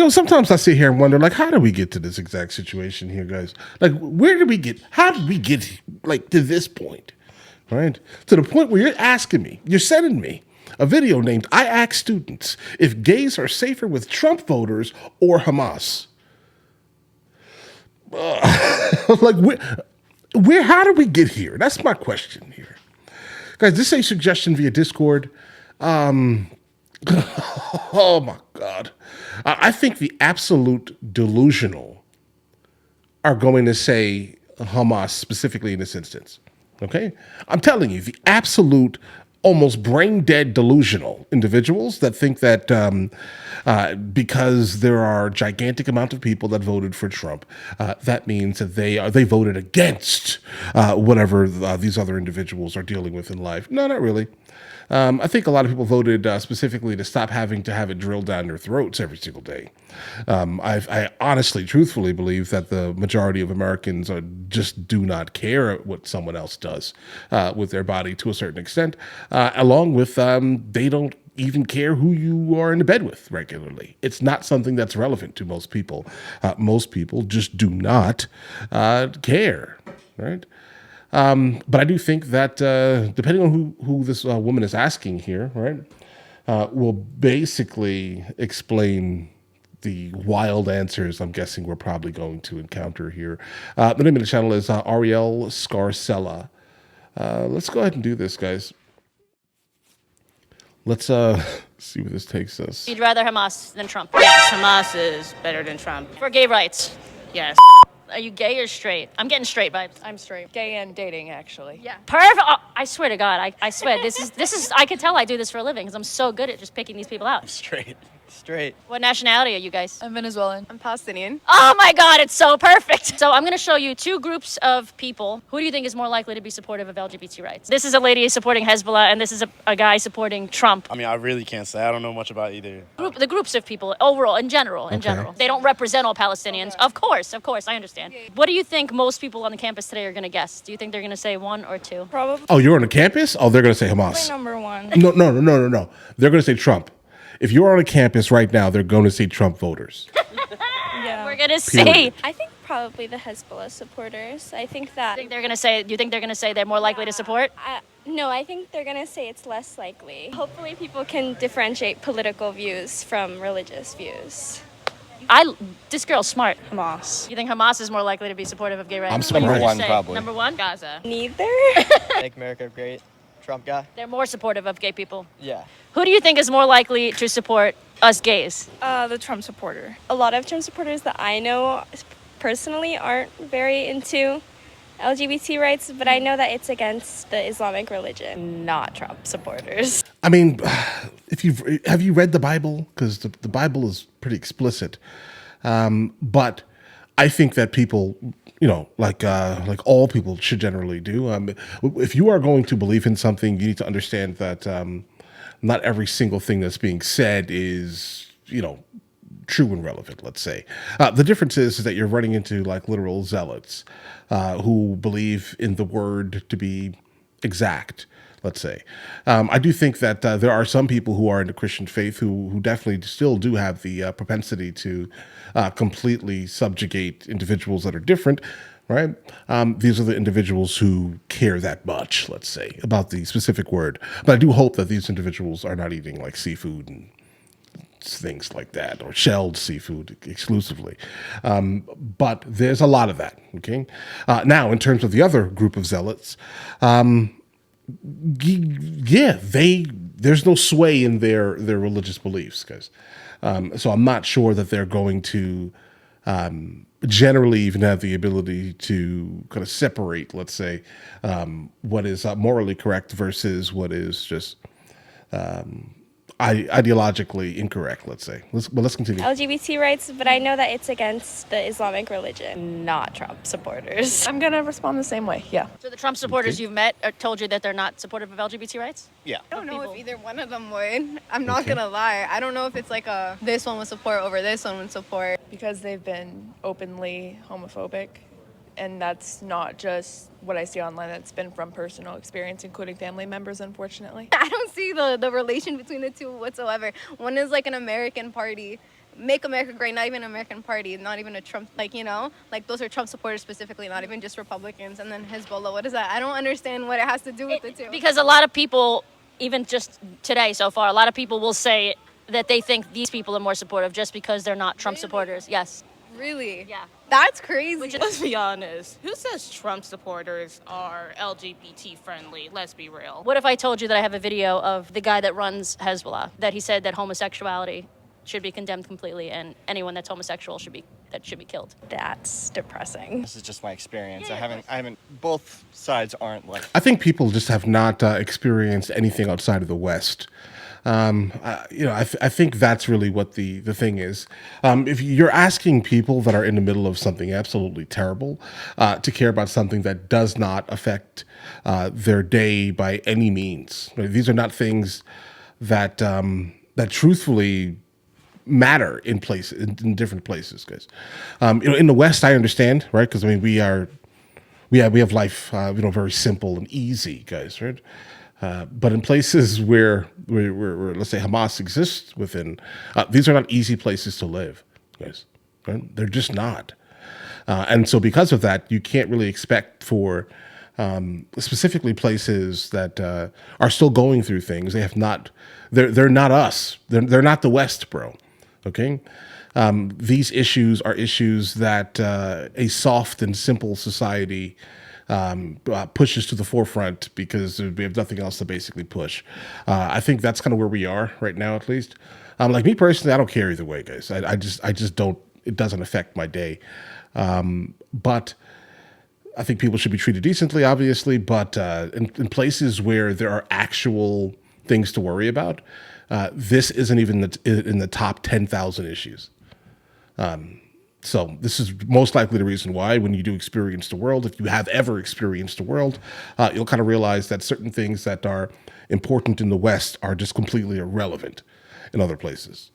Sometimes I sit here and wonder, like, how did we get to this exact situation here, guys? Like, where did we get? How did we get like to this point, right? To the point where you're sending me a video named "I ask students if gays are safer with Trump voters or Hamas." Like, how did we get here? That's my question here, guys. This is a suggestion via Discord. Um, oh my God. I think the absolute delusional are going to say Hamas specifically in this instance. Okay? I'm telling you, the absolute, almost brain dead delusional individuals that think that because there are gigantic amount of people that voted for Trump, that means that they voted against whatever these other individuals are dealing with in life. No, not really. I think a lot of people voted specifically to stop having to have it drilled down their throats every single day. I honestly, truthfully believe that the majority of Americans just do not care what someone else does with their body to a certain extent, along with they don't even care who you are in the bed with regularly. It's not something that's relevant to most people. Most people just do not care, right? But I do think that depending on who this woman is asking here, right, will basically explain the wild answers I'm guessing we're probably going to encounter here. The name of the channel is Ariel Scarcella. Let's go ahead and do this, guys. Let's see where this takes us. You'd rather Hamas than Trump? Yes, Hamas is better than Trump. For gay rights? Yes. Are you gay or straight? I'm getting straight vibes. I'm straight. Gay and dating, actually. Yeah. Perfect. Oh, I swear to God, I swear this is. I can tell I do this for a living because I'm so good at just picking these people out. Straight. What nationality are you guys? I'm Venezuelan. I'm Palestinian. Oh my God, it's so perfect. So I'm going to show you two groups of people. Who do you think is more likely to be supportive of LGBT rights? This is a lady supporting Hezbollah, and this is a guy supporting Trump. I mean, I really can't say. I don't know much about either. The groups of people overall, in general, they don't represent all Palestinians. Of course, I understand. What do you think most people on the campus today are going to guess? Do you think they're going to say one or two? Probably Oh, you're on the campus? Oh, they're going to say Hamas. number one. No. They're going to say Trump. If you're on a campus right now, they're going to say Trump voters. Yeah. We're going to say. I think probably the Hezbollah supporters. I think that. Do you think they're going to say they're more likely to support? No, I think they're going to say it's less likely. Hopefully, people can differentiate political views from religious views. This girl's smart. Hamas. You think Hamas is more likely to be supportive of gay rights? I'm What do you surprised. Number one, say? probably. Number one? Gaza. Neither. Make America great. Trump guy? They're more supportive of gay people. Yeah. Who do you think is more likely to support us gays? The Trump supporter. A lot of Trump supporters that I know personally aren't very into LGBT rights, but I know that it's against the Islamic religion. Not Trump supporters. I mean, have you read the Bible? Because the Bible is pretty explicit. But I think that people, like all people should generally do. If you are going to believe in something, you need to understand that not every single thing that's being said is, true and relevant, let's say. The difference is that you're running into like literal zealots who believe in the word to be exact, let's say. I do think that there are some people who are in the Christian faith who definitely still do have the propensity to completely subjugate individuals that are different, right? These are the individuals who care that much, let's say, about the specific word. But I do hope that these individuals are not eating like seafood and things like that, or shelled seafood exclusively. But there's a lot of that, okay? Now, in terms of the other group of zealots, there's no sway in their religious beliefs, guys. So I'm not sure that they're going to generally even have the ability to kind of separate, let's say, what is morally correct versus what is just ideologically incorrect, let's say. Let's continue. LGBT rights, but I know that it's against the Islamic religion. Not Trump supporters. I'm gonna respond the same way. Yeah. So the Trump supporters you've met told you that they're not supportive of LGBT rights? Yeah. I don't know if either one of them would. I'm not gonna lie. I don't know if it's like this one would support over this one would support. Because they've been openly homophobic. And that's not just what I see online. That's been from personal experience, including family members, unfortunately. I don't see the relation between the two whatsoever. One is like an American party Make America Great, not even an American party, not even a Trump, like, like those are Trump supporters specifically, not even just Republicans. And then Hezbollah, what is that? I don't understand what it has to do with the two. Because a lot of people, even just today so far, a lot of people will say that they think these people are more supportive just because they're not Trump supporters. Yes. Really? Yeah. That's crazy. Let's be honest. Who says Trump supporters are LGBT friendly? Let's be real. What if I told you that I have a video of the guy that runs Hezbollah, that he said that homosexuality should be condemned completely and anyone that's homosexual should be killed? That's depressing. This is just my experience. I haven't. Both sides aren't like. I think people just have not experienced anything outside of the West. I think that's really what the thing is. If you're asking people that are in the middle of something absolutely terrible to care about something that does not affect their day by any means, right? These are not things that that truthfully matter in places, in different places, guys. In the West, I understand, right? Because I mean, we have life, very simple and easy, guys, right? But in places where let's say Hamas exists within, these are not easy places to live, guys. Right? They're just not. And so because of that, you can't really expect for specifically places that are still going through things. They have not. They're not us. They're not the West, bro. Okay. These issues are issues that a soft and simple society pushes to the forefront because we have nothing else to basically push. I think that's kind of where we are right now, at least. Like me personally, I don't care either way, guys. I just don't. It doesn't affect my day. But I think people should be treated decently, obviously. But in places where there are actual things to worry about, this isn't even in the top 10,000 issues. So this is most likely the reason why when you do experience the world, if you have ever experienced the world, you'll kind of realize that certain things that are important in the West are just completely irrelevant in other places.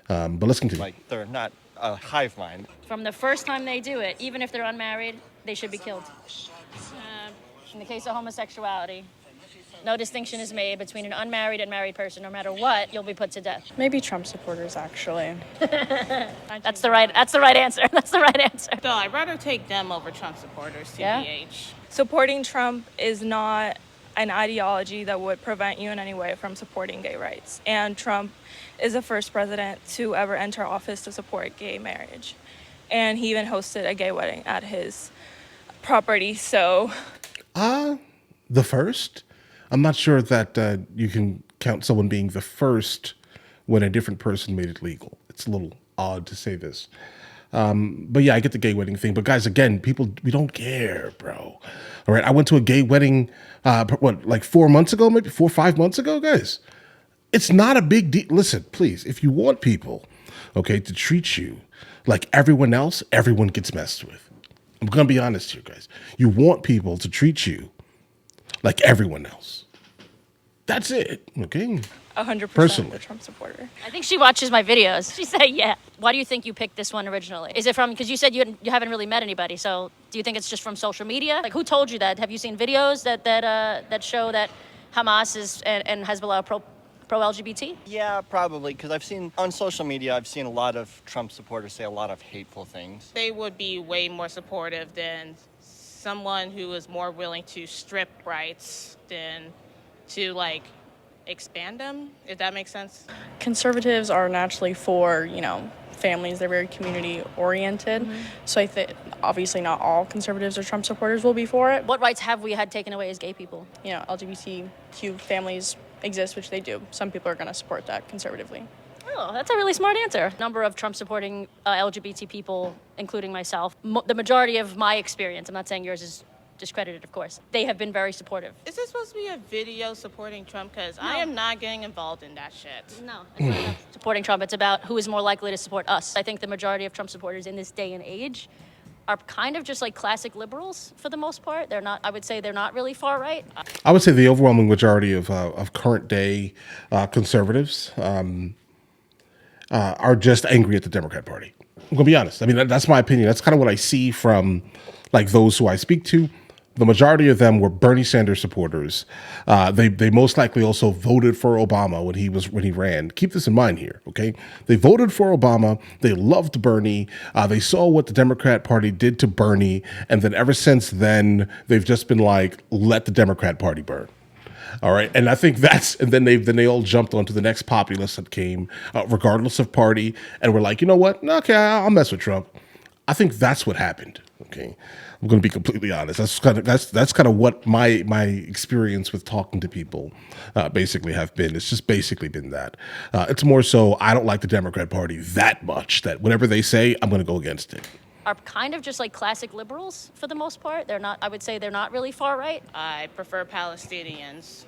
But let's continue. Like they're not a hive mind. From the first time they do it, even if they're unmarried, they should be killed. In the case of homosexuality, no distinction is made between an unmarried and married person. No matter what, you'll be put to death. Maybe Trump supporters, actually. That's the right answer. That's the right answer. So I'd rather take them over Trump supporters, TBH. Supporting Trump is not an ideology that would prevent you in any way from supporting gay rights. And Trump is the first president to ever enter office to support gay marriage. And he even hosted a gay wedding at his property, so... The first? I'm not sure that you can count someone being the first when a different person made it legal. It's a little odd to say this. But yeah, I get the gay wedding thing. But guys, again, we don't care, bro. All right, I went to a gay wedding, like 4 months ago, maybe 4 or 5 months ago, guys. It's not a big deal. Listen, please, if you want people, okay, to treat you like everyone else, everyone gets messed with. I'm going to be honest here, guys. You want people to treat you like everyone else. That's it, okay? 100% Personally. a Trump supporter. I think she watches my videos. She said, yeah. Why do you think you picked this one originally? Is it from, because you said you haven't really met anybody, so do you think it's just from social media? Like, who told you that? Have you seen videos that show that Hamas and Hezbollah are pro-LGBT? Yeah, probably, because I've seen on social media, I've seen a lot of Trump supporters say a lot of hateful things. They would be way more supportive than someone who is more willing to strip rights than to, like, expand them, if that makes sense. Conservatives are naturally for, families. They're very community oriented. Mm-hmm. So I think obviously not all conservatives or Trump supporters will be for it. What rights have we had taken away as gay people? LGBTQ families exist, which they do. Some people are going to support that conservatively. Oh, that's a really smart answer. Number of Trump-supporting LGBT people, including myself, the majority of my experience, I'm not saying yours is discredited, of course, they have been very supportive. Is this supposed to be a video supporting Trump? Because I am not getting involved in that shit. No, it's not about supporting Trump. It's about who is more likely to support us. I think the majority of Trump supporters in this day and age are kind of just like classic liberals for the most part. They're not, I would say they're not really far right. I would say the overwhelming majority of current day conservatives are just angry at the Democrat Party. I'm going to be honest. I mean, that's my opinion. That's kind of what I see from like those who I speak to. the majority of them were Bernie Sanders supporters. They most likely also voted for Obama when he ran. Keep this in mind here, okay? They voted for Obama. They loved Bernie. They saw what the Democrat Party did to Bernie, and then ever since then, they've just been like, let the Democrat Party burn. All right, and I think and then they all jumped onto the next populist that came, regardless of party, and we're like, you know what? Okay, I'll mess with Trump. I think that's what happened. Okay, I'm going to be completely honest. That's kind of what my experience with talking to people basically have been. It's just basically been that. It's more so I don't like the Democrat Party that much that whatever they say, I'm going to go against it. Are kind of just like classic liberals for the most part. They're not. I would say they're not really far right. I prefer Palestinians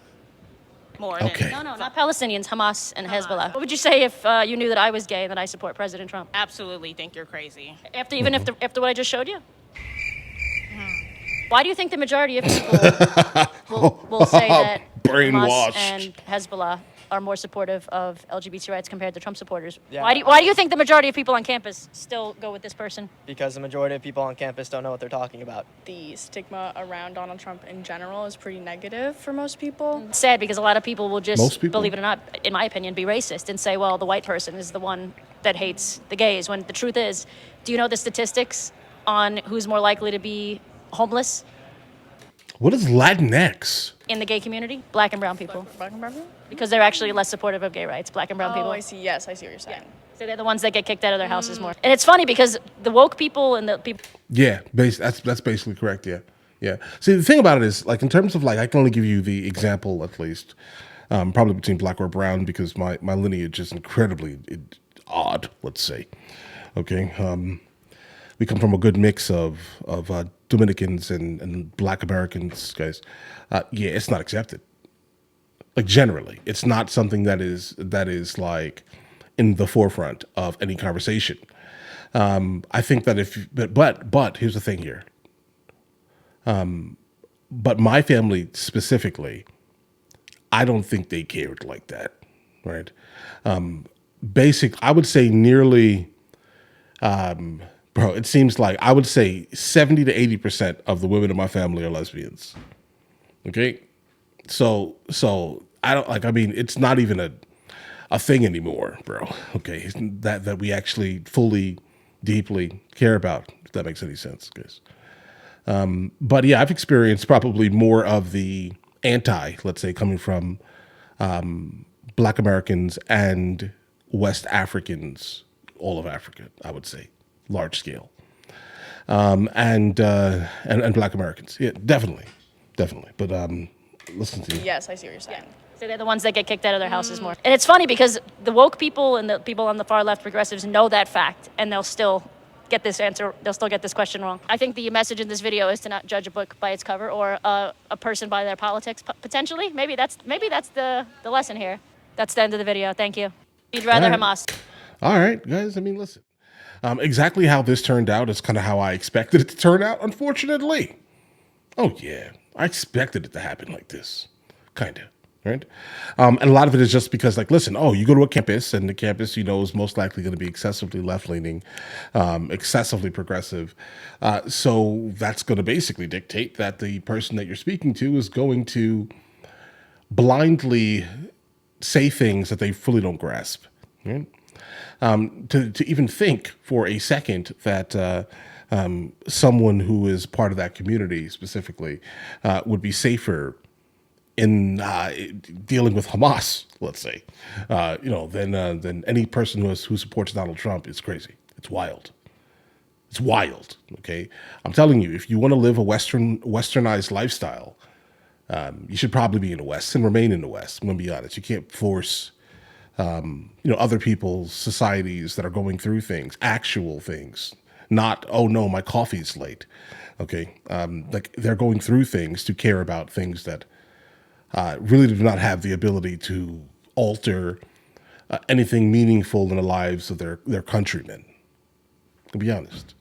more Okay. than No, not Palestinians. Hamas and Hezbollah. What would you say if you knew that I was gay and that I support President Trump? absolutely think you're crazy. After after what I just showed you. Why do you think the majority of people will say that Brainwashed. Hamas and Hezbollah are more supportive of LGBT rights compared to Trump supporters? Yeah. Why do you think the majority of people on campus still go with this person? Because the majority of people on campus don't know what they're talking about. The stigma around Donald Trump in general is pretty negative for most people. It's sad because a lot of people will Most just, people? believe it or not, in my opinion, be racist and say, well, the white person is the one that hates the gays. When the truth is, do you know the statistics on who's more likely to be homeless What is Latinx? in the gay community? Black and brown people. Black and brown people? Because they're actually less supportive of gay rights, black and brown people. Oh, I see. Yes, I see what you're saying. So they're the ones that get kicked out of their houses more. And it's funny because the woke people and the people Yeah, that's basically correct. Yeah, yeah. See, the thing about it is, like, in terms of like, I can only give you the example at least, probably between black or brown because my lineage is incredibly odd. Let's say, okay. We come from a good mix of Dominicans and Black Americans, guys. Yeah, it's not accepted. Like generally, it's not something that is like in the forefront of any conversation. I think that but here's the thing here. But my family specifically, I don't think they cared like that, right? I would say nearly, it seems like I would say 70 to 80% of the women in my family are lesbians. Okay, so I don't like. I mean, it's not even a thing anymore, bro. Okay, that we actually fully, deeply care about. If that makes any sense, guys. But yeah, I've experienced probably more of the let's say, coming from Black Americans and West Africans, all of Africa, I would say, large scale, and Black Americans. Yeah, definitely. But listen to you. Yes, I see what you're saying. So they're the ones that get kicked out of their houses more. And it's funny because the woke people and the people on the far left progressives know that fact, and they'll still get this answer. They'll still get this question wrong. I think the message in this video is to not judge a book by its cover or a person by their politics, potentially. Maybe that's the lesson here. That's the end of the video. Thank you. You'd rather All right. Hamas. All right, guys. I mean, listen. Exactly how this turned out is kind of how I expected it to turn out, unfortunately. Oh, yeah. I expected it to happen like this. Kind of. Right? And a lot of it is just because, like, listen, you go to a campus, and the campus, is most likely going to be excessively left-leaning, excessively progressive. So that's going to basically dictate that the person that you're speaking to is going to blindly say things that they fully don't grasp. Right? To even think for a second that someone who is part of that community specifically would be safer in dealing with Hamas, let's say, than any person who supports Donald Trump is crazy. It's wild. It's wild. Okay, I'm telling you, if you want to live a westernized lifestyle, you should probably be in the West and remain in the West. I'm gonna be honest. You can't force other people's societies that are going through things, actual things, not, oh no, my coffee's late. Okay. Like they're going through things to care about things that really do not have the ability to alter anything meaningful in the lives of their countrymen. To be honest.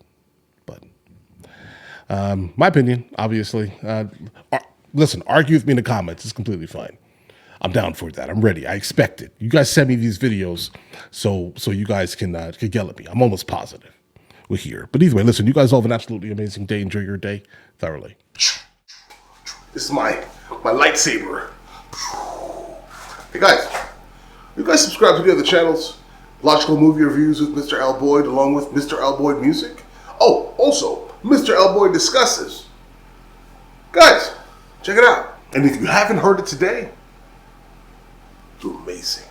But my opinion, obviously, listen, argue with me in the comments. It's completely fine. I'm down for that. I'm ready. I expect it. You guys send me these videos so you guys can yell at me. I'm almost positive we're here. But either way, listen, you guys all have an absolutely amazing day. Enjoy your day thoroughly. This is my lightsaber. Hey guys, you guys subscribe to the other channels? Logical Movie Reviews with Mr. L. Boyd, along with Mr. L. Boyd Music. Oh, also, Mr. L. Boyd Discusses. Guys, check it out. And if you haven't heard it today, you're amazing.